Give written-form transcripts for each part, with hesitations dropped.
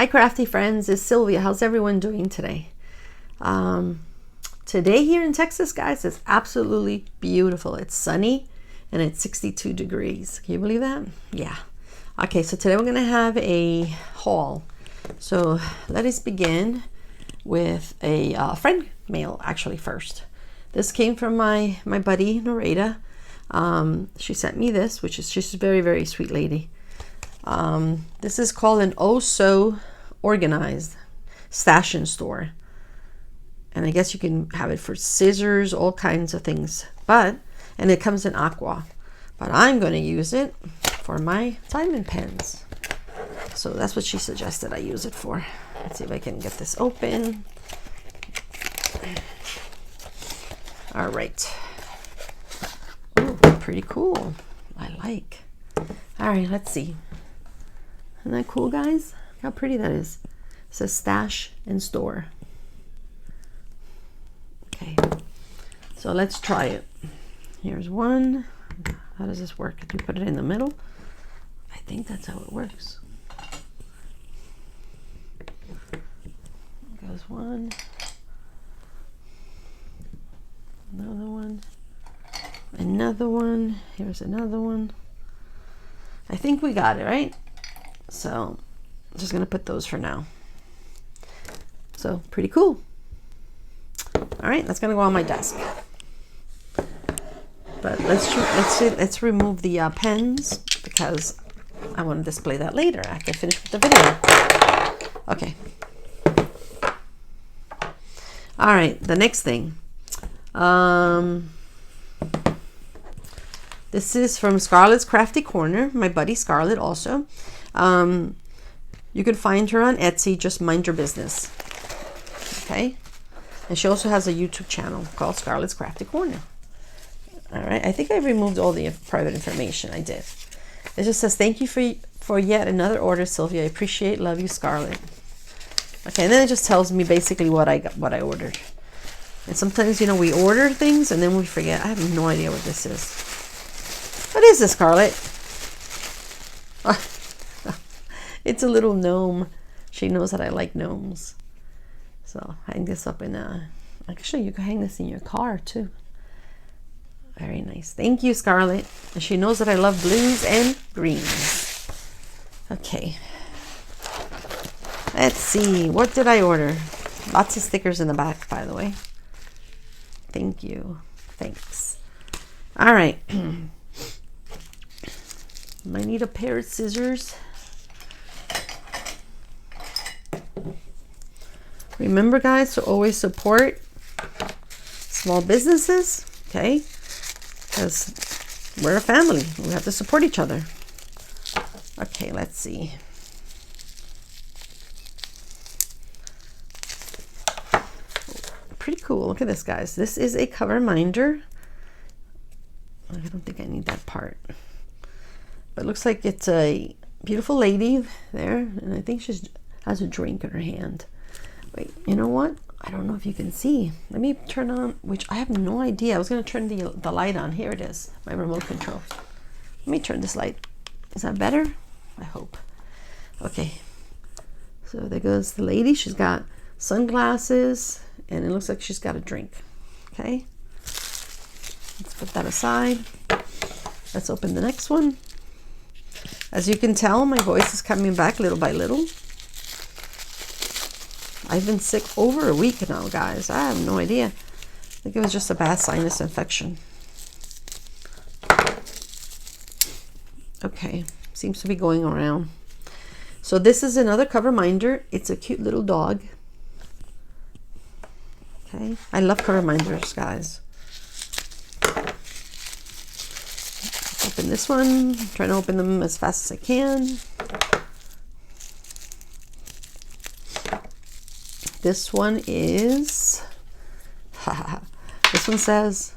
Hi Crafty Friends, it's Sylvia. How's everyone doing today? Today here in Texas, guys, it's absolutely beautiful. It's sunny and it's 62 degrees. Can you believe that? Yeah. Okay, so today we're going to have a haul. So let us begin with a friend mail actually first. This came from my buddy Nareda. She sent me this, which is just a very, very sweet lady. This is called an Oh So Organized stash and store. And I guess you can have it for scissors, all kinds of things. And it comes in aqua. But I'm going to use it for my diamond pens. So that's what she suggested I use it for. Let's see if I can get this open. All right. Ooh, pretty cool. I like. All right, let's see. Isn't that cool, guys? How pretty that is. It says stash and store. Okay, so let's try it. Here's one. How does this work? Do you put it in the middle? I think that's how it works. Goes one. Another one. Another one. Here's another one. I think we got it, right? So I'm just gonna put those for now. So pretty cool. All right, that's gonna go on my desk. But let's remove the pens because I want to display that later after I finish with the video. Okay. All right, the next thing. This is from Scarlet's Crafty Corner, my buddy Scarlet also. You can find her on Etsy, JustMinderBusiness. Okay. And she also has a YouTube channel called Scarlet's Crafty Corner. All right. I think I removed all the private information. I did. It just says, thank you for yet another order, Sylvia. I appreciate, love you, Scarlet. Okay. And then it just tells me basically what I ordered. And sometimes, you know, we order things and then we forget. I have no idea what this is. What is this, Scarlet? It's a little gnome. She knows that I like gnomes. So hang this up in actually you can hang this in your car too. Very nice. Thank you, Scarlet. And she knows that I love blues and greens. Okay. Let's see. What did I order? Lots of stickers in the back, by the way. Thank you. Thanks. All right. I need a pair of scissors. Remember, guys, to always support small businesses, okay? Because we're a family. We have to support each other. Okay, let's see. Pretty cool. Look at this, guys. This is a cover minder. I don't think I need that part. But it looks like it's a beautiful lady there. And I think she has a drink in her hand. Wait, you know what? I don't know if you can see. Let me turn on, which I have no idea. I was going to turn the light on. Here it is, my remote control. Let me turn this light. Is that better? I hope. Okay. So there goes the lady. She's got sunglasses, and it looks like she's got a drink. Okay. Let's put that aside. Let's open the next one. As you can tell, my voice is coming back little by little. I've been sick over a week now, guys. I have no idea. I think it was just a bad sinus infection. Okay, seems to be going around. So this is another cover minder. It's a cute little dog. Okay, I love cover minders, guys. Let's open this one. I'm trying to open them as fast as I can. This one is, this one says,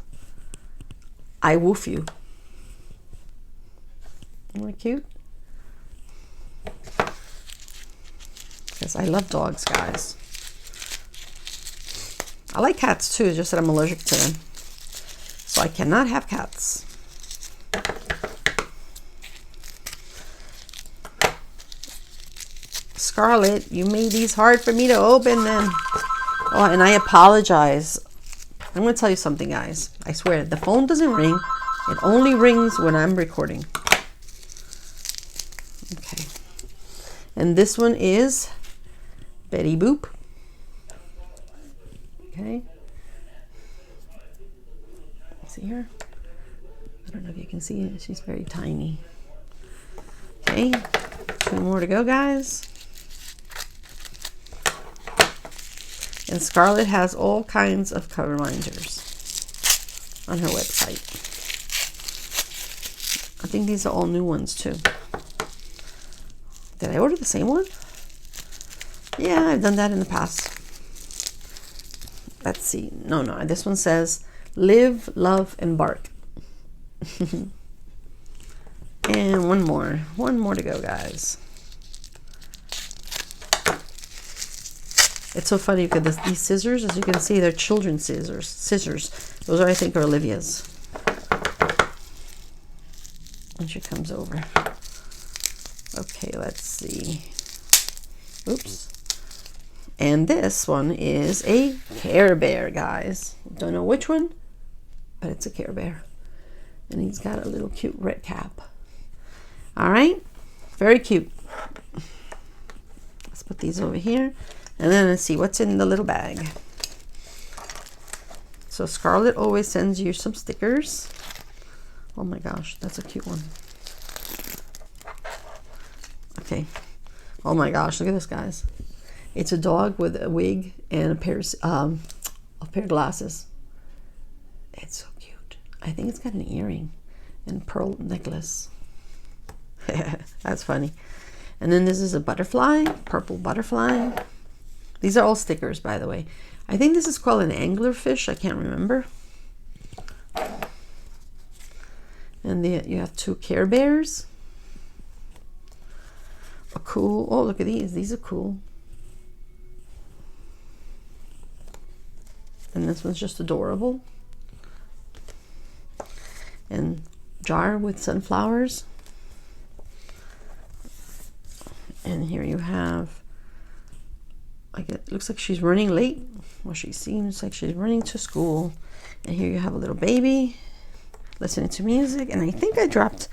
I woof you. Isn't that cute? Because I love dogs, guys. I like cats too, just that I'm allergic to them. So I cannot have cats. Scarlet, you made these hard for me to open them. Oh, and I apologize. I'm going to tell you something, guys. I swear, the phone doesn't ring. It only rings when I'm recording. Okay. And this one is Betty Boop. Okay. See her? I don't know if you can see it. She's very tiny. Okay. 2 more to go, guys. And Scarlett has all kinds of cover minders on her website. I think these are all new ones too. Did I order the same one? Yeah, I've done that in the past. Let's see. No, this one says live, love, embark. And one more to go, guys. It's so funny because these scissors, as you can see, they're children's scissors. Those are, I think, are Olivia's. And she comes over. Okay, let's see. Oops. And this one is a Care Bear, guys. Don't know which one, but it's a Care Bear. And he's got a little cute red cap. All right, very cute. Let's put these over here. And then let's see what's in the little bag. So Scarlett always sends you some stickers. Oh my gosh, that's a cute one. Okay. Oh my gosh, look at this, guys. It's a dog with a wig and a pair of glasses. It's so cute. I think it's got an earring and pearl necklace. That's funny. And then this is a butterfly, purple butterfly. These are all stickers, by the way. I think this is called an anglerfish. I can't remember. And you have 2 Care Bears. A cool. Oh, look at these. These are cool. And this one's just adorable. And jar with sunflowers. And here you have, it looks like she's running late. Well, she seems like she's running to school. And here you have a little baby listening to music. And I think I dropped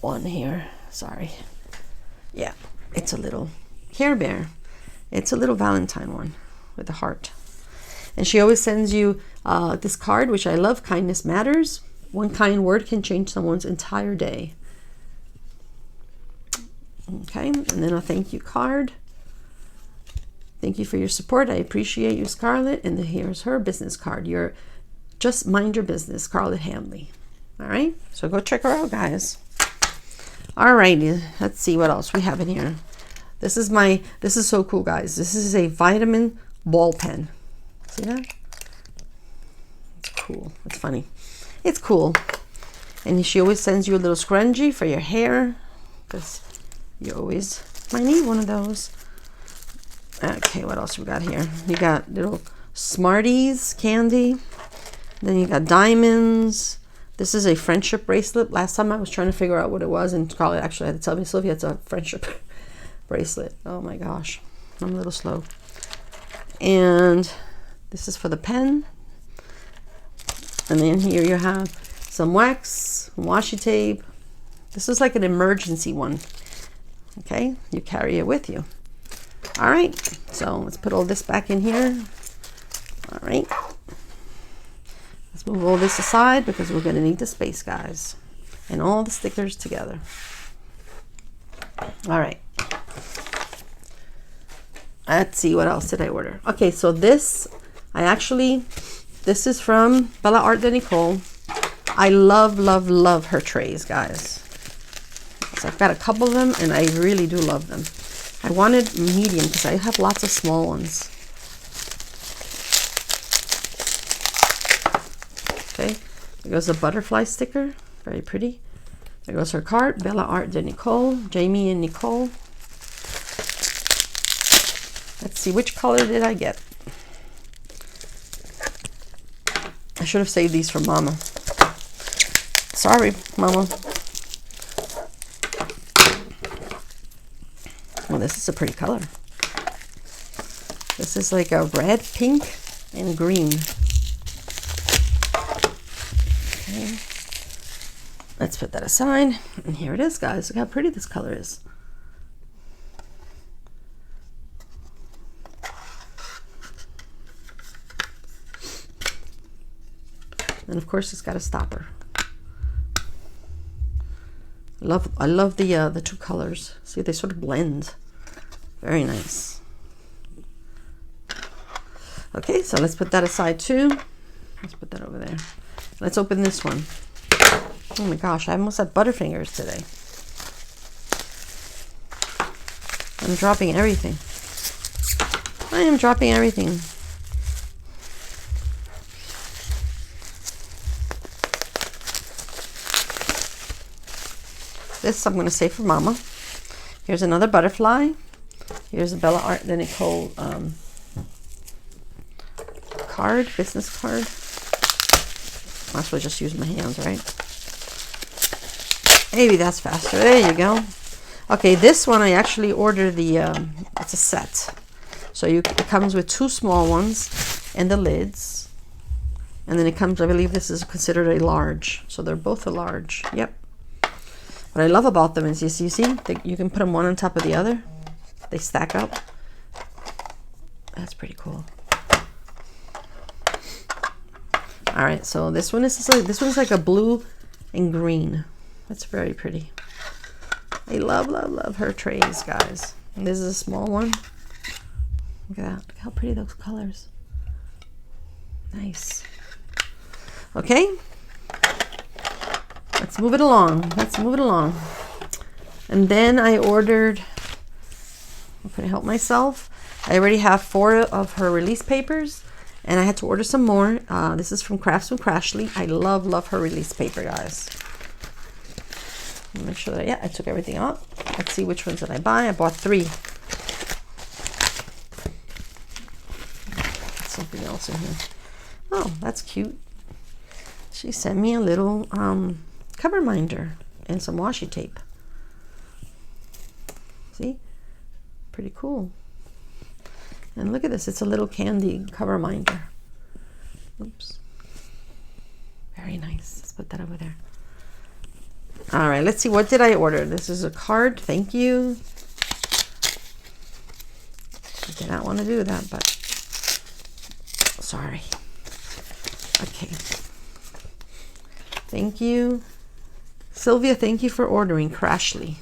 one here. Sorry. Yeah, it's a little Care Bear. It's a little Valentine one with a heart. And she always sends you this card, which I love. Kindness matters. One kind word can change someone's entire day. Okay, and then a thank you card. Thank you for your support. I appreciate you, Scarlett. And then here's her business card. Your Just Mind Your Business, Scarlett Hamley. All right, so go check her out, guys. All righty, let's see what else we have in here. This is so cool, guys. This is a vitamin ball pen. See that? It's cool. It's funny. It's cool. And she always sends you a little scrunchie for your hair, because you always might need one of those. Okay, what else we got here? You got little Smarties candy. Then you got diamonds. This is a friendship bracelet. Last time I was trying to figure out what it was, and Scarlett actually had to tell me, Sylvia, it's a friendship bracelet. Oh my gosh, I'm a little slow. And this is for the pen. And then here you have some wax, washi tape. This is like an emergency one. Okay, you carry it with you. All right, so let's put all this back in here. All right, let's move all this aside because we're gonna need the space, guys, and all the stickers together. All right, let's see, what else did I order? Okay, so this is from Art De Nicole. I love her trays, guys. So I've got a couple of them, and I really do love them. I wanted medium because I have lots of small ones. Okay, there goes a butterfly sticker, very pretty. There goes her card, Art De Nicole, Jamie and Nicole. Let's see, which color did I get? I should have saved these for Mama. Sorry, Mama. Well, this is a pretty color. This is like a red, pink, and green. Okay. Let's put that aside. And here it is, guys. Look how pretty this color is. And of course, it's got a stopper. I love the two colors. See, they sort of blend. Very nice. Okay, so let's put that aside too. Let's put that over there. Let's open this one. Oh my gosh, I almost had butterfingers today. I'm dropping everything. I am dropping everything. This I'm going to save for Mama. Here's another butterfly. Here's a Art De Nicole card, business card. Might as well just use my hands, right? Maybe that's faster. There you go. Okay, this one I actually ordered the, it's a set. So it comes with two small ones and the lids. And then it comes, I believe this is considered a large. So they're both a large. Yep. What I love about them is, you see, you can put them one on top of the other. They stack up. That's pretty cool. All right, so this one's like a blue and green. That's very pretty. I love her trays, guys. And this is a small one. Look at that. Look how pretty those colors. Nice. Okay. Let's move it along. Let's move it along. And then I ordered, I'm going to help myself. I already have 4 of her release papers, and I had to order some more. This is from Craftsman Crashly. I love her release paper, guys. Make sure that, yeah, I took everything out. Let's see which ones did I buy. I bought 3. Something else in here. Oh, that's cute. She sent me a little cover minder and some washi tape. See? Pretty cool. And look at this. It's a little candy cover minder. Oops. Very nice. Let's put that over there. All right, let's see. What did I order? This is a card. Thank you. I did not want to do that, but sorry. Okay. Thank you. Sylvia, thank you for ordering Crashly.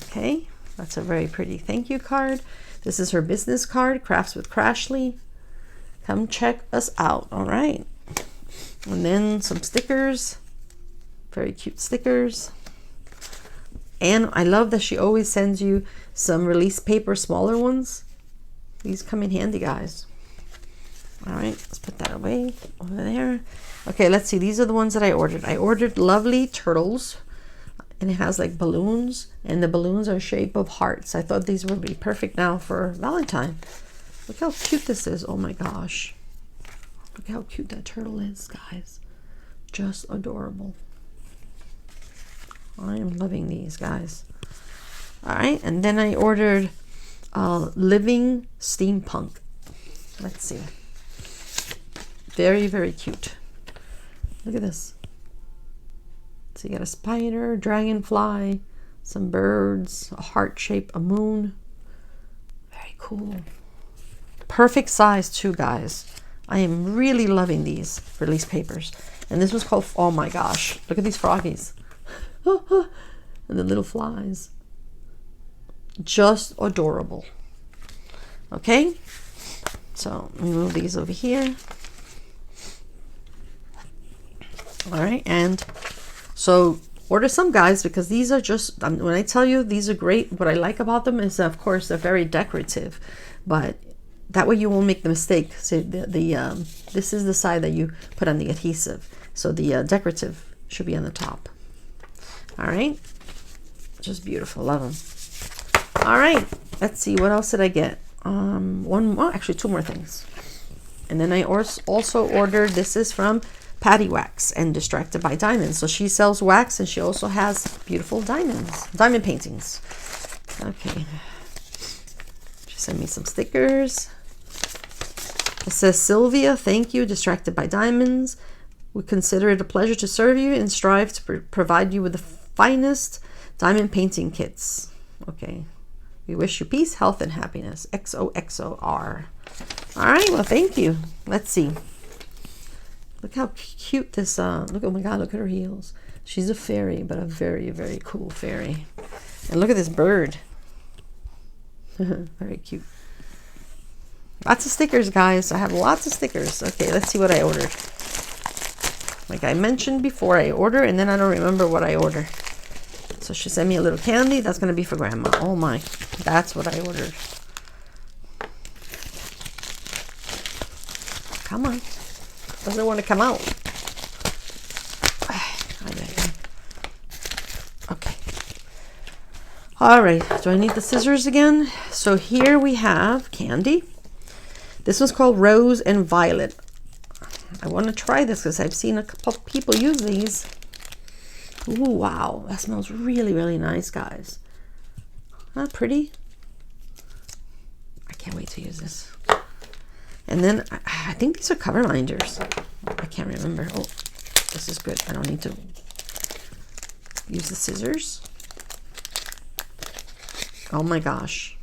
Okay, that's a very pretty thank you card. This is her business card, Crafts with Crashly. Come check us out, all right? And then some stickers, very cute stickers. And I love that she always sends you some release paper, smaller ones. These come in handy, guys. All right, let's put that away over there. Okay, let's see. These are the ones that I ordered. I ordered lovely turtles, and it has like balloons, and the balloons are shape of hearts. I thought these would be perfect now for Valentine. Look how cute this is. Oh my gosh. Look how cute that turtle is, guys. Just adorable. I am loving these, guys. All right, and then I ordered Living Steampunk. Let's see. Very, very cute. Look at this. So you got a spider, dragonfly, some birds, a heart shape, a moon. Very cool. Perfect size too, guys. I am really loving these release papers. And this was called, oh my gosh, look at these froggies. And the little flies. Just adorable. Okay, so let me move these over here. All right, and so order some, guys, because these are just, when I tell you these are great, what I like about them is, of course, they're very decorative, but that way you won't make the mistake. So this is the side that you put on the adhesive, so the decorative should be on the top. All right, just beautiful. Love them. All right, let's see, what else did I get? One more, actually 2 more things. And then I also ordered, this is from Patty Wax and Distracted by Diamonds. So she sells wax, and she also has beautiful diamonds, diamond paintings. Okay, sent me some stickers. It says, Sylvia, thank you, Distracted by Diamonds. We consider it a pleasure to serve you and strive to provide you with the finest diamond painting kits. Okay. We wish you peace, health, and happiness. XOXOR. All right, well, thank you. Let's see. Look how cute this, look, oh my God, look at her heels. She's a fairy, but a very, very cool fairy. And look at this bird. Very cute. Lots of stickers, guys. I have lots of stickers. Okay, let's see what I ordered. Like I mentioned before, I order and then I don't remember what I ordered. So she sent me a little candy. That's going to be for Grandma. Oh my, that's what I ordered. Come on. Doesn't want to come out. Okay. All right. Do I need the scissors again? So here we have candy. This one's called Rose and Violet. I want to try this because I've seen a couple of people use these. Ooh, wow. That smells really, really nice, guys. Not pretty? I can't wait to use this. And then I think these are cover minders. I can't remember. Oh, this is good. I don't need to use the scissors. Oh my gosh.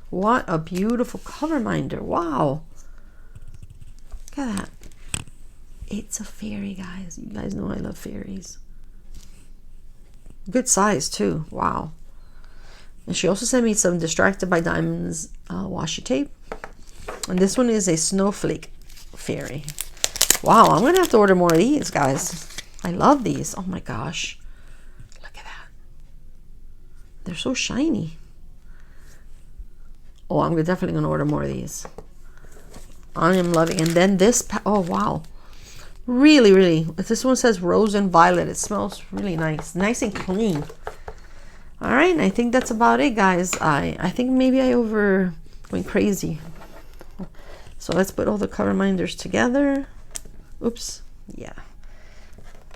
What a beautiful cover minder. Wow. Look at that. It's a fairy, guys. You guys know I love fairies. Good size too. Wow. And she also sent me some Distracted by Diamonds washi tape. And this one is a snowflake fairy. Wow, I'm going to have to order more of these, guys. I love these. Oh my gosh. Look at that. They're so shiny. Oh, I'm definitely going to order more of these. I am loving. And then this, oh wow. Really, really. This one says Rose and Violet. It smells really nice. Nice and clean. All right, and I think that's about it, guys. I think maybe I went crazy. So let's put all the cover minders together. Oops. Yeah.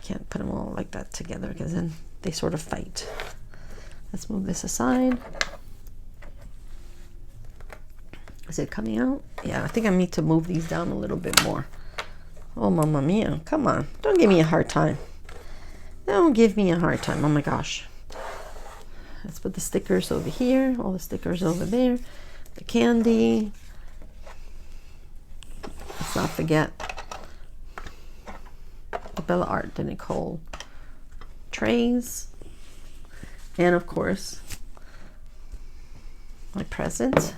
Can't put them all like that together because then they sort of fight. Let's move this aside. Is it coming out? Yeah, I think I need to move these down a little bit more. Oh, mamma mia. Come on. Don't give me a hard time. Don't give me a hard time. Oh my gosh. Let's put the stickers over here. All the stickers over there. The candy. Let's not forget the Art De Nicole trays. And of course, my present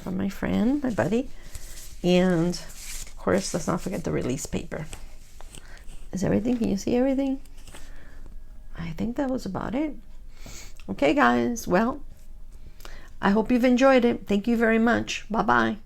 from my friend, my buddy. And of course, let's not forget the release paper. Is everything? Can you see everything? I think that was about it. Okay, guys. Well, I hope you've enjoyed it. Thank you very much. Bye-bye.